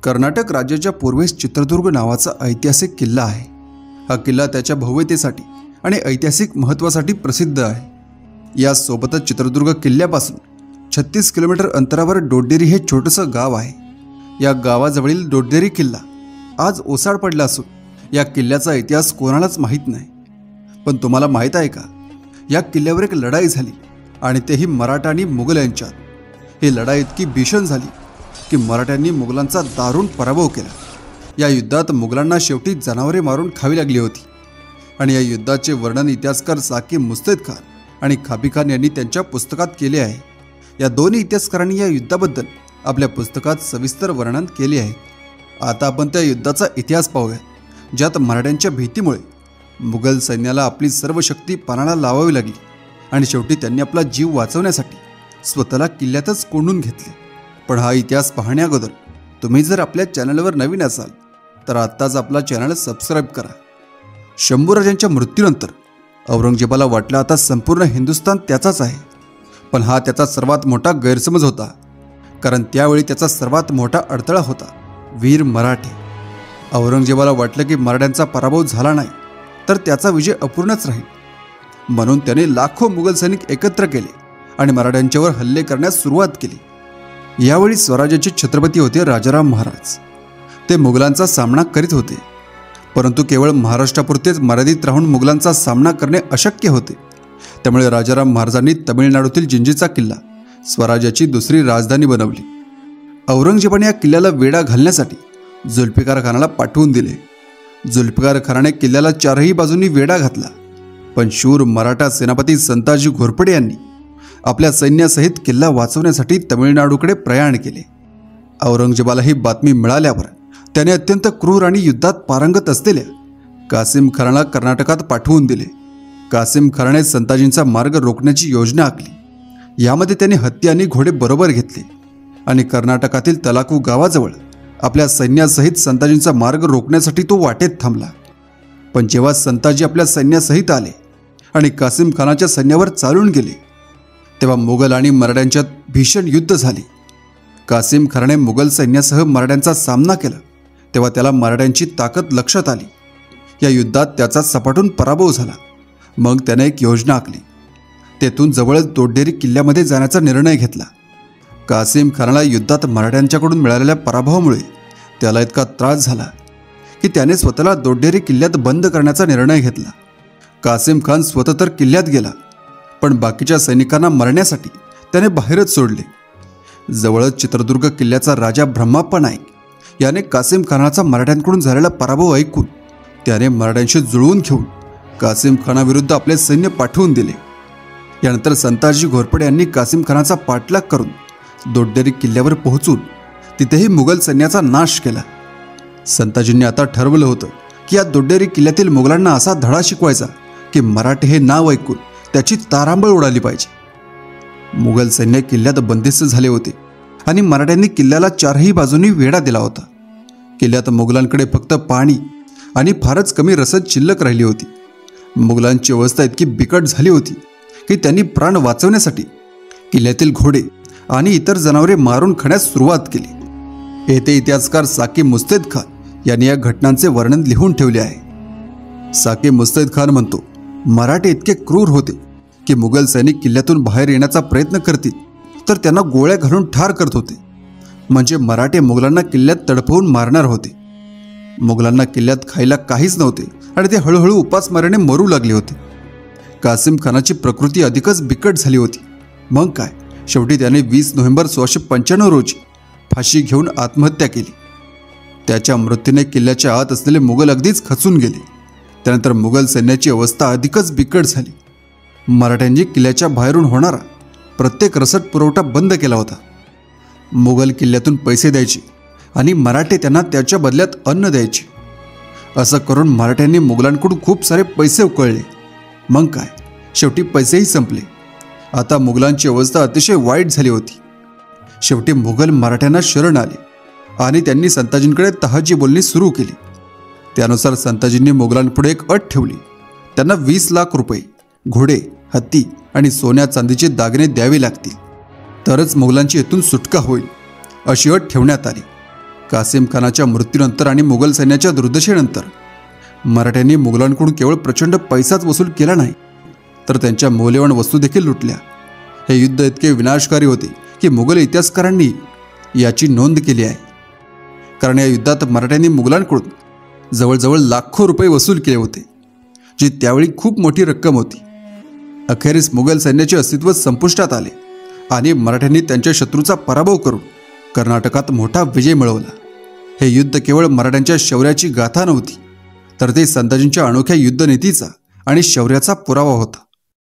कर्नाटक राज्याच्या पूर्वेस चित्रदुर्ग नावाचा ऐतिहासिक किल्ला आहे। हा किल्ला त्याच्या भव्यतेसाठी आणि ऐतिहासिक महत्त्वासाठी प्रसिद्ध आहे। यासोबतच चित्रदुर्ग किल्ल्यापासून 36 किलोमीटर अंतरावर डोडेरी हे छोटंसं गाव आहे। या गावाजवळील डोडेरी किल्ला आज ओसाड पडला असून या किल्ल्याचा इतिहास कोणालाच माहीत नाही। पण तुम्हाला माहीत आहे का, या किल्ल्यावर एक लढाई झाली आणि तेही मराठा आणि मुघल यांच्यात। ही लढाई इतकी भीषण झाली की मराठ्यांनी मुघलांचा दारुण पराभव केला। या युद्धात मुघलांना शेवटी जनावरे मारून खावी लागली होती आणि या युद्धाचे वर्णन इतिहासकार साकी मुस्तैद खान आणि खाबी खान यांनी त्यांच्या पुस्तकात केले आहे। या दोन्ही इतिहासकारांनी या युद्धाबद्दल आपल्या पुस्तकात सविस्तर वर्णन केले आहे। आता आपण त्या युद्धाचा इतिहास पाहूया, ज्यात मराठ्यांच्या भीतीमुळे मुघल सैन्याला आपली सर्व शक्ती पणाला लावावी लागली आणि शेवटी त्यांनी आपला जीव वाचवण्यासाठी स्वतःला किल्ल्यातच कोंडून घेतले। पण हा इतिहास पाहण्या अगोदर तुम्ही जर आपल्या चॅनलवर नवीन असाल तर आत्ताच आपला चॅनल सबस्क्राईब करा। शंभूराजांच्या मृत्यूनंतर औरंगजेबाला वाटलं आता संपूर्ण हिंदुस्थान त्याचाच आहे। पण हा त्याचा सर्वात मोठा गैरसमज होता, कारण त्यावेळी त्याचा सर्वात मोठा अडथळा होता वीर मराठे। औरंगजेबाला वाटलं की मराठ्यांचा पराभव झाला नाही तर त्याचा विजय अपूर्णच राहील, म्हणून त्याने लाखो मुघल सैनिक एकत्र केले आणि मराठ्यांच्यावर हल्ले करण्यास सुरुवात केली। यावेळी स्वराज्याचे छत्रपती होते राजाराम महाराज। ते मुघलांचा सामना करीत होते, परंतु केवळ महाराष्ट्रापुरतेच मर्यादित राहून मुघलांचा सामना करणे अशक्य होते। त्यामुळे राजाराम महाराजांनी तमिळनाडूतील जिंजीचा किल्ला स्वराज्याची दुसरी राजधानी बनवली। औरंगजेबाने या किल्ल्याला वेढा घालण्यासाठी जुल्फिकार खानाला पाठवून दिले। जुल्फिकार खानाने किल्ल्याला चारही बाजूंनी वेढा घातला, पण शूर मराठा सेनापती संताजी घोरपडे यांनी आपल्या सैन्यासहित किल्ला वाचवण्यासाठी तमिळनाडूकडे प्रयाण केले। औरंगजेबाला ही बातमी मिळाल्यावर त्याने अत्यंत क्रूर आणि युद्धात पारंगत असलेल्या कासिम खानाला कर्नाटकात पाठवून दिले। कासिम खानाने संताजींचा मार्ग रोखण्याची योजना आखली। यामध्ये त्याने हत्ती आणि घोडे बरोबर घेतले आणि कर्नाटकातील तलाकू गावाजवळ आपल्या सैन्यासहित संताजींचा मार्ग रोखण्यासाठी तो वाटेत थांबला। पण जेव्हा संताजी आपल्या सैन्यासहित आले आणि कासिम खानाच्या सैन्यावर चालून गेले, तेव्हा मुघल आणि मराठ्यांच्यात भीषण युद्ध झाले। कासिम खानाने मुघल सैन्यासह मराठ्यांचा सामना केला तेव्हा त्याला मराठ्यांची ताकद लक्षात आली। या युद्धात त्याचा सपाटून पराभव झाला। मग त्याने एक योजना आखली। तेथून जवळच डोडेरी किल्ल्यामध्ये जाण्याचा निर्णय घेतला। कासिम खानाला युद्धात मराठ्यांच्याकडून मिळालेल्या पराभवामुळे त्याला इतका त्रास झाला की त्याने स्वतःला डोडेरी किल्ल्यात बंद करण्याचा निर्णय घेतला। कासिम खान स्वतः तर किल्ल्यात गेला, पण बाकीच्या सैनिकांना मरण्यासाठी त्याने बाहेरच सोडले। जवळच चित्रदुर्ग किल्ल्याचा राजा ब्रह्माप्पा नाईक याने कासिम खानाचा मराठ्यांकडून झालेला पराभव ऐकून त्याने मराठ्यांशी जुळवून घेऊन कासिम खानाविरुद्ध आपले सैन्य पाठवून दिले। यानंतर संताजी घोरपडे यांनी कासिम खानाचा पाठलाग करून डोडेरी किल्ल्यावर पोहोचून तिथेही मुघल सैन्याचा नाश केला। संताजींनी आता ठरवलं होतं की या डोडेरी किल्ल्यातील मुघलांना असा धडा शिकवायचा की मराठे हे नाव ऐकून त्याची तारांबळ उडाली पाहिजे। मुघल सैन्य किल्ल्यात बंदिस्त झाले होते आणि मराठ्यांनी किल्ल्याला चारही बाजूंनी वेढा दिला होता। किल्ल्यात मुघलांकडे फक्त पाणी आणि फारच कमी रसद शिल्लक राहिली होती। मुघलांची अवस्था इतकी बिकट झाली होती की त्यांनी प्राण वाचवण्यासाठी किल्ल्यातील घोडे आणि इतर जनावरे मारून खाण्यास सुरुवात केली। येथे इतिहासकार साकी मुस्तैद खान यांनी या घटनांचे वर्णन लिहून ठेवले आहे। साकी मुस्तैद खान म्हणतो, मराठे इतके क्रूर होते की मुघल सैनिक किल्ल्यातून बाहेर येण्याचा प्रयत्न करतील तर त्यांना गोळ्या घालून ठार करत होते। म्हणजे मराठे मुघलांना किल्ल्यात तडफवून मारणार होते। मुघलांना किल्ल्यात खायला काहीच नव्हते आणि ते हळूहळू उपासमारीने मरू लागले होते। कासिम खानाची प्रकृती अधिकच बिकट झाली होती। मग काय, शेवटी त्याने 20 नोव्हेंबर 1695 रोजी फाशी घेऊन आत्महत्या केली। त्याच्या मृत्यूने किल्ल्याच्या आत असलेले मुघल अगदीच खचून गेले। त्यानंतर मुघल सैन्याची अवस्था अधिकच बिकट झाली। मराठ्यांनी किल्ल्याच्या बाहेरून होणारा प्रत्येक रसद पुरवठा बंद केला होता। मुघल किल्ल्यातून पैसे द्यायचे आणि मराठे त्यांना त्याच्या बदल्यात अन्न द्यायचे। असं करून मराठ्यांनी मुघलांकडून खूप सारे पैसे उकळले। मग काय, शेवटी पैसेही संपले। आता मुघलांची अवस्था अतिशय वाईट झाली होती। शेवटी मुघल मराठ्यांना शरण आले आणि त्यांनी संताजींकडे तहाची बोलणी सुरू केली। त्यानुसार संताजींनी मुघलांपुढे एक अट ठेवली। त्यांना 20 लाख रुपये, घोडे, हत्ती आणि सोन्या चांदीचे दागिने द्यावे लागतील, तरच मुघलांची येथून सुटका होईल, अशी अट ठेवण्यात आली। कासिम खानाच्या मृत्यूनंतर आणि मुघल सैन्याच्या दुर्दशेनंतर मराठ्यांनी मुघलांकडून केवळ प्रचंड पैसाच वसूल केला नाही, तर त्यांच्या मौल्यवान वस्तू देखील लुटल्या. हे युद्ध इतके विनाशकारी होते की मुघल इतिहासकारांनी याची नोंद केली आहे. कारण या युद्धात मराठ्यांनी मुघलांकडून जवळजवळ लाखो रुपये वसूल केले होते, जी त्यावेळी खूप मोठी रक्कम होती. अखेरीस मुघल सैन्याचे अस्तित्व संपुष्टात आले आणि मराठ्यांनी त्यांच्या शत्रूचा पराभव करून कर्नाटकात मोठा विजय मिळवला. हे युद्ध केवळ मराठ्यांच्या शौर्याची गाथा नव्हती, तर ते संताजींच्या अनोख्या युद्धनीतीचा आणि शौर्याचा पुरावा होता.